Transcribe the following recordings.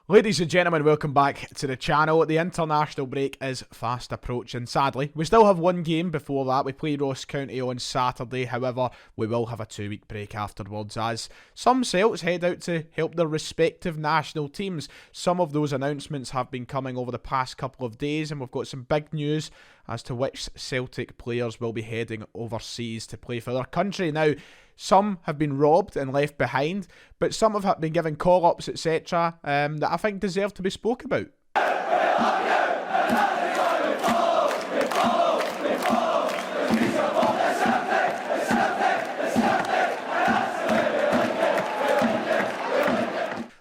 Ladies and gentlemen, welcome back to the channel. The international break is fast approaching, sadly. We still have one game before that. We play Ross County on Saturday. However, we will have a 2-week break afterwards as some Celts head out to help their respective national teams. Some of those announcements have been coming over the past couple of days, and we've got some big news as to which Celtic players will be heading overseas to play for their country. Now, some have been robbed and left behind, but some have been given call-ups, etc., that I think deserve to be spoke about.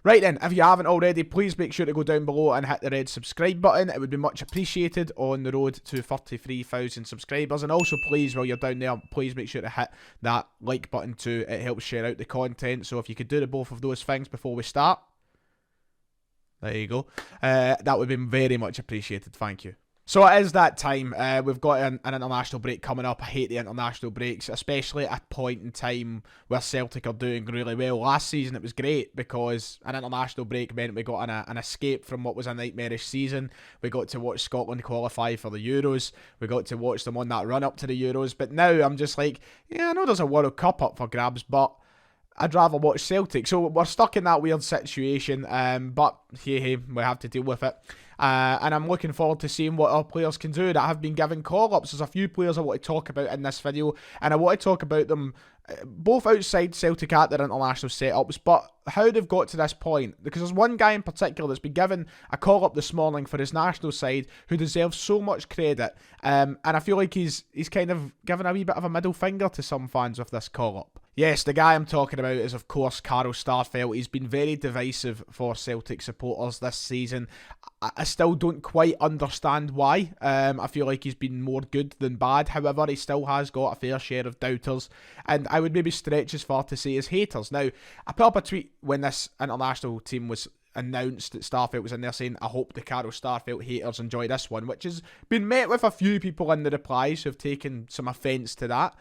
Right then, if you haven't already, please make sure to go down below and hit the red subscribe button. It would be much appreciated on the road to 33,000 subscribers. And also, please, while you're down there, please make sure to hit that like button too. It helps share out the content. So if you could do both of those things before we start, there you go. That would be very much appreciated. Thank you. So it is that time. We've got an international break coming up. I hate the international breaks, especially at a point in time where Celtic are doing really well. Last season it was great because an international break meant we got an escape from what was a nightmarish season. We got to watch Scotland qualify for the Euros. We got to watch them on that run up to the Euros. But now I'm just like, yeah, I know there's a World Cup up for grabs, but I'd rather watch Celtic. So we're stuck in that weird situation, but hey, we have to deal with it. And I'm looking forward to seeing what our players can do that have been given call-ups. There's a few players I want to talk about in this video, and I want to talk about them both outside Celtic at their international setups, but how they've got to this point. Because there's one guy in particular that's been given a call-up this morning for his national side who deserves so much credit, and I feel like he's kind of given a wee bit of a middle finger to some fans with this call-up. Yes, the guy I'm talking about is, of course, Carl Starfelt. He's been very divisive for Celtic supporters this season. I still don't quite understand why. I feel like he's been more good than bad. However, he still has got a fair share of doubters, and I would maybe stretch as far to say as haters. Now, I put up a tweet when this international team was announced that Starfelt was in there saying, I hope the Carl Starfelt haters enjoy this one, which has been met with a few people in the replies who have taken some offence to that.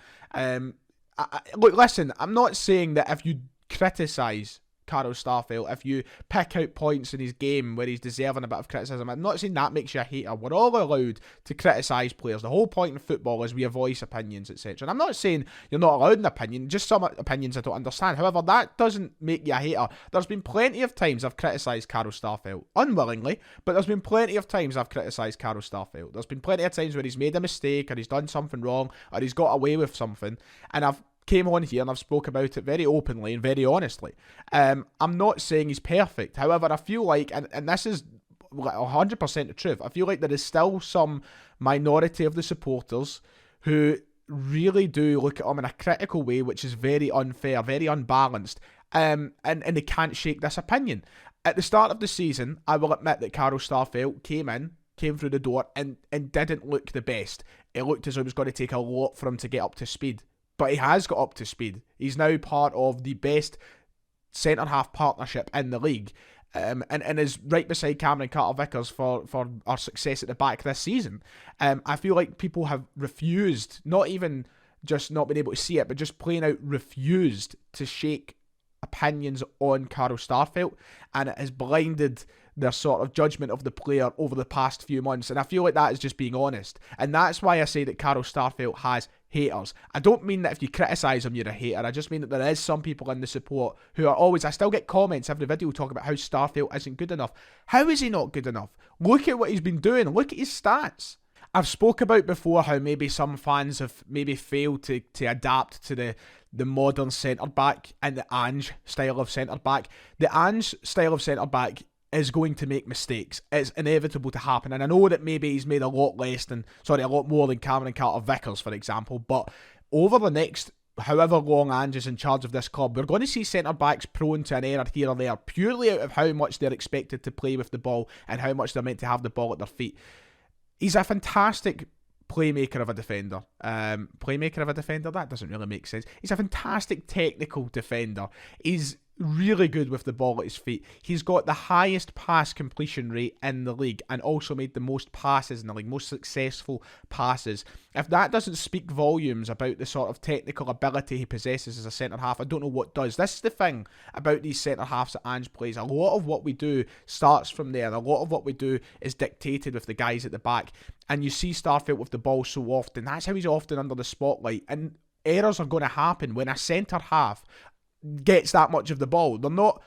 Look, listen, I'm not saying that if you criticise Carl Starfelt, if you pick out points in his game where he's deserving a bit of criticism, I'm not saying that makes you a hater. We're all allowed to criticise players. The whole point in football is we voice opinions, etc. And I'm not saying you're not allowed an opinion, just some opinions I don't understand. However, that doesn't make you a hater. There's been plenty of times I've criticised Carl Starfelt, unwillingly, but there's been plenty of times I've criticised Carl Starfelt. There's been plenty of times where he's made a mistake, or he's done something wrong, or he's got away with something, and I've came on here and I've spoke about it very openly and very honestly. I'm not saying he's perfect. However, I feel like, and this is 100% the truth, I feel like there is still some minority of the supporters who really do look at him in a critical way, which is very unfair, very unbalanced, and they can't shake this opinion. At the start of the season, I will admit that Carl Starfelt came through the door and didn't look the best. It looked as though it was going to take a lot for him to get up to speed. But he has got up to speed. He's now part of the best centre-half partnership in the league, and is right beside Cameron Carter-Vickers for our success at the back this season. I feel like people have refused, not even just not being able to see it, but just plain out refused to shake opinions on Carl Starfelt, and it has blinded their sort of judgment of the player over the past few months, and I feel like that is just being honest, and that's why I say that Carl Starfelt has haters. I don't mean that if you criticise him you're a hater, I just mean that there is some people in the support who are always, I still get comments every video talking about how Starfelt isn't good enough. How is he not good enough? Look at what he's been doing, look at his stats. I've spoke about before how maybe some fans have maybe failed to adapt to the modern centre-back and the Ange style of centre-back. The Ange style of centre-back is going to make mistakes. It's inevitable to happen, and I know that maybe he's made a lot more than Cameron Carter-Vickers, for example, but over the next however long Ange is in charge of this club, we're going to see centre-backs prone to an error here or there, purely out of how much they're expected to play with the ball and how much they're meant to have the ball at their feet. He's a fantastic playmaker of a defender. That doesn't really make sense. He's a fantastic technical defender. He's really good with the ball at his feet. He's got the highest pass completion rate in the league and also made the most passes in the league, most successful passes. If that doesn't speak volumes about the sort of technical ability he possesses as a centre-half, I don't know what does. This is the thing about these centre-halves that Ange plays. A lot of what we do starts from there. A lot of what we do is dictated with the guys at the back. And you see Starfelt with the ball so often. That's how he's often under the spotlight. And errors are going to happen when a centre-half gets that much of the ball. They're not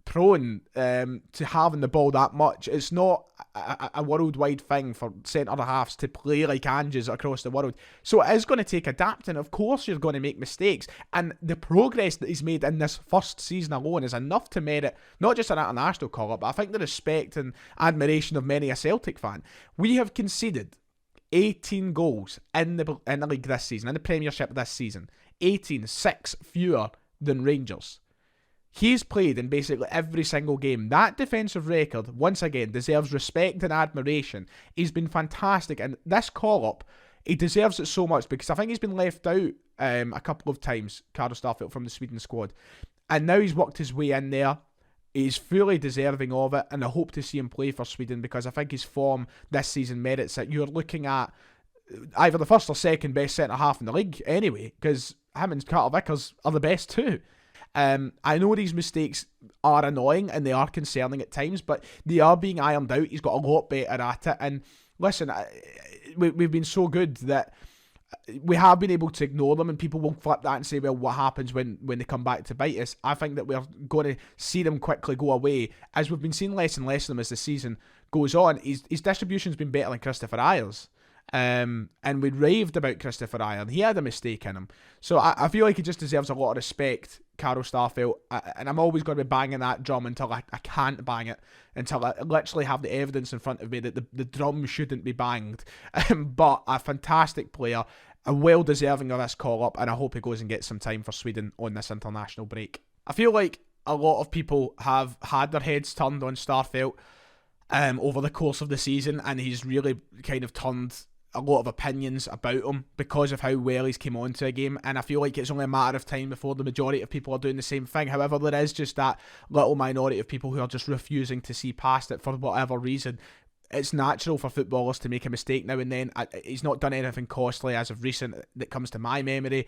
prone to having the ball that much. It's not a worldwide thing for centre-halves to play like Anges across the world. So it is going to take adapting. Of course you're going to make mistakes. And the progress that he's made in this first season alone is enough to merit not just an international call-up, but I think the respect and admiration of many a Celtic fan. We have conceded 18 goals in the league this season, in the Premiership this season. 18, 6 fewer than Rangers. He's played in basically every single game. That defensive record, once again, deserves respect and admiration. He's been fantastic, and this call-up, he deserves it so much because I think he's been left out a couple of times, Carl Starfelt, from the Sweden squad. And now he's worked his way in there. He's fully deserving of it, and I hope to see him play for Sweden because I think his form this season merits it. You're looking at either the first or second best centre-half in the league anyway, because him and Carter Vickers are the best too. I know these mistakes are annoying and they are concerning at times, but they are being ironed out. He's got a lot better at it. And listen, we've been so good that we have been able to ignore them, and people will flip that and say, well, what happens when they come back to bite us? I think that we're going to see them quickly go away, as we've been seeing less and less of them as the season goes on. His distribution's been better than Christopher Ayer's. And we raved about Christopher Ayer. He had a mistake in him. So I feel like he just deserves a lot of respect, Carl Starfelt. And I'm always going to be banging that drum until I can't bang it, until I literally have the evidence in front of me that the drum shouldn't be banged. But a fantastic player, a well-deserving of this call-up, and I hope he goes and gets some time for Sweden on this international break. I feel like a lot of people have had their heads turned on Starfelt over the course of the season, and he's really kind of turned a lot of opinions about him because of how well he's came onto a game, and I feel like it's only a matter of time before the majority of people are doing the same thing. However, there is just that little minority of people who are just refusing to see past it for whatever reason. It's natural for footballers to make a mistake now and then. He's not done anything costly as of recent that comes to my memory.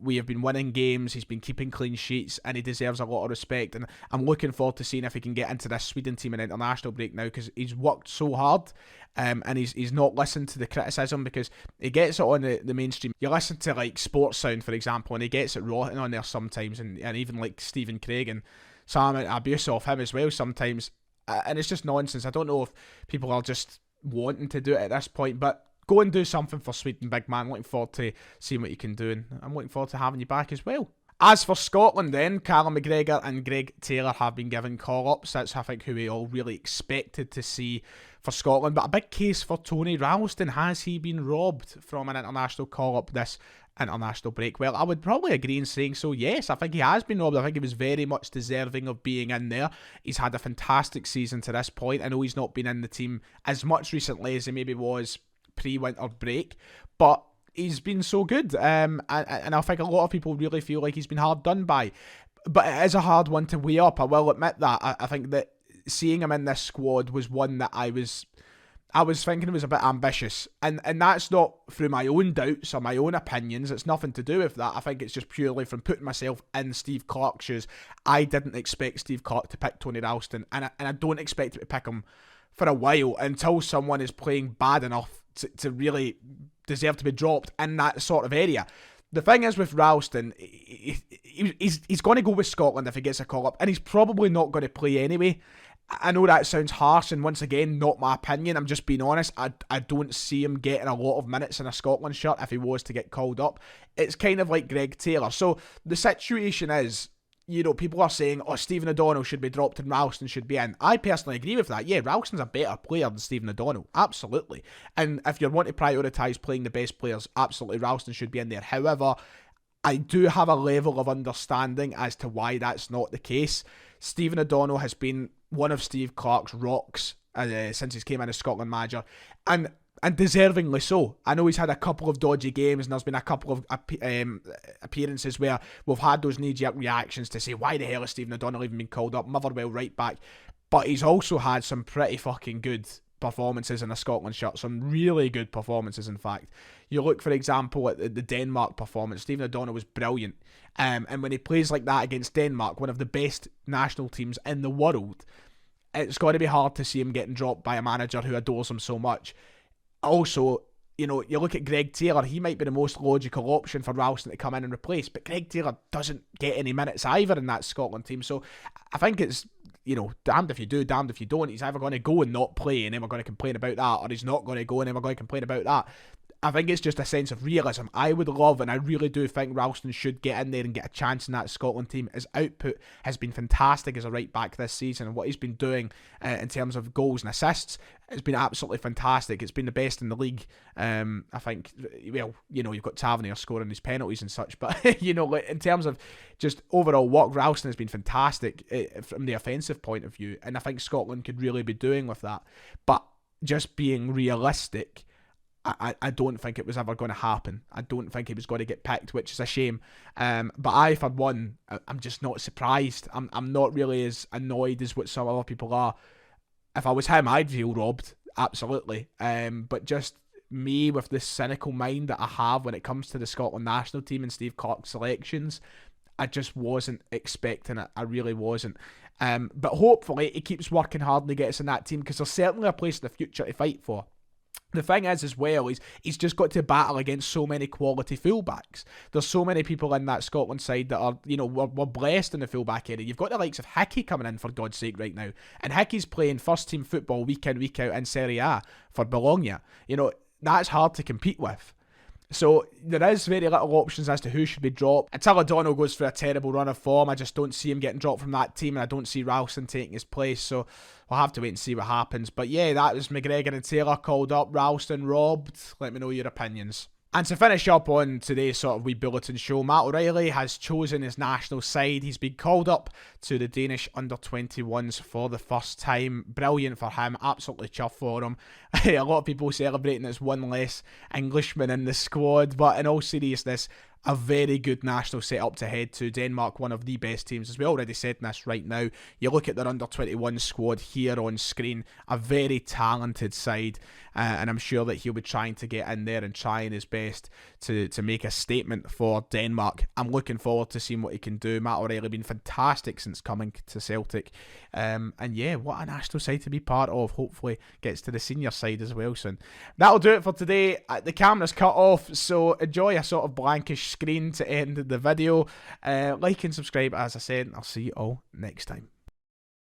We have been winning games, he's been keeping clean sheets, and he deserves a lot of respect. And I'm looking forward to seeing if he can get into this Sweden team in international break now, because he's worked so hard, and he's not listened to the criticism, because he gets it on the mainstream. You listen to like Sports Sound, for example, and he gets it rotten on there sometimes, and even like Stephen Craig and some abuse of him as well sometimes. And it's just nonsense. I don't know if people are just wanting to do it at this point, but go and do something for Sweden, big man. Looking forward to seeing what you can do, and I'm looking forward to having you back as well. As for Scotland then, Callum McGregor and Greg Taylor have been given call-ups. That's, I think, who we all really expected to see for Scotland. But a big case for Tony Ralston. Has he been robbed from an international call-up this international break? Well, I would probably agree in saying so, yes. I think he has been robbed. I think he was very much deserving of being in there. He's had a fantastic season to this point. I know he's not been in the team as much recently as he maybe was pre-winter break, but he's been so good. And I think a lot of people really feel like he's been hard done by. But it is a hard one to weigh up, I will admit that. I think that seeing him in this squad was one that I was thinking it was a bit ambitious, and that's not through my own doubts or my own opinions. It's nothing to do with that. I think it's just purely from putting myself in Steve Clarke's shoes. I didn't expect Steve Clarke to pick Tony Ralston, and I don't expect him to pick him for a while until someone is playing bad enough to really deserve to be dropped in that sort of area. The thing is with Ralston, he's going to go with Scotland if he gets a call-up, and he's probably not going to play anyway. I know that sounds harsh, and once again, not my opinion. I'm just being honest. I don't see him getting a lot of minutes in a Scotland shirt if he was to get called up. It's kind of like Greg Taylor. So the situation is, people are saying, Stephen O'Donnell should be dropped and Ralston should be in. I personally agree with that. Yeah, Ralston's a better player than Stephen O'Donnell. Absolutely. And if you want to prioritise playing the best players, absolutely Ralston should be in there. However, I do have a level of understanding as to why that's not the case. Stephen O'Donnell has been one of Steve Clarke's rocks since he came in as Scotland manager. And And deservingly so. I know he's had a couple of dodgy games, and there's been a couple of appearances where we've had those knee-jerk reactions to say, why the hell has Stephen O'Donnell even been called up? Motherwell right back. But he's also had some pretty fucking good performances in a Scotland shirt. Some really good performances, in fact. You look, for example, at the Denmark performance. Stephen O'Donnell was brilliant. And when he plays like that against Denmark, one of the best national teams in the world, it's got to be hard to see him getting dropped by a manager who adores him so much. Also, you know, you look at Greg Taylor, he might be the most logical option for Ralston to come in and replace, but Greg Taylor doesn't get any minutes either in that Scotland team. So I think it's, you know, damned if you do, damned if you don't. He's either going to go and not play, and then we're going to complain about that, or he's not going to go, and then we're going to complain about that. I think it's just a sense of realism. I would love, and I really do think Ralston should get in there and get a chance in that Scotland team. His output has been fantastic as a right back this season, and what he's been doing in terms of goals and assists has been absolutely fantastic. It's been the best in the league. I think, well, you know, you've got Tavernier scoring these penalties and such, but, you know, in terms of just overall work, Ralston has been fantastic from the offensive point of view, and I think Scotland could really be doing with that. But just being realistic, I don't think it was ever going to happen. I don't think he was going to get picked, which is a shame. But I, for one, I'm just not surprised. I'm not really as annoyed as what some other people are. If I was him, I'd feel robbed, absolutely. But just me, with this cynical mind that I have when it comes to the Scotland national team and Steve Clarke's selections, I just wasn't expecting it. I really wasn't. But hopefully he keeps working hard and he gets in that team, because there's certainly a place in the future to fight for. The thing is, as well, he's just got to battle against so many quality fullbacks. There's so many people in that Scotland side that are, you know, we're blessed in the fullback area. You've got the likes of Hickey coming in, for God's sake, right now. And Hickey's playing first team football week in, week out in Serie A for Bologna. You know, that's hard to compete with. So there is very little options as to who should be dropped. Until O'Donnell goes for a terrible run of form, I just don't see him getting dropped from that team, and I don't see Ralston taking his place. So we'll have to wait and see what happens. But yeah, that was McGregor and Taylor called up, Ralston robbed. Let me know your opinions. And to finish up on today's sort of wee bulletin show, Matt O'Reilly has chosen his national side. He's been called up to the Danish under-21s for the first time. Brilliant for him. Absolutely chuffed for him. A lot of people celebrating there's one less Englishman in the squad. But in all seriousness, a very good national setup to head to. Denmark, one of the best teams, as we already said in this right now. You look at their under-21 squad here on screen, a very talented side, and I'm sure that he'll be trying to get in there and trying his best to make a statement for Denmark. I'm looking forward to seeing what he can do. Matt O'Reilly been fantastic since coming to Celtic, and yeah, what a national side to be part of. Hopefully gets to the senior side as well soon. That'll do it for today. The camera's cut off, so enjoy a sort of blankish screen to end the video. Like and subscribe, as I said, and I'll see you all next time.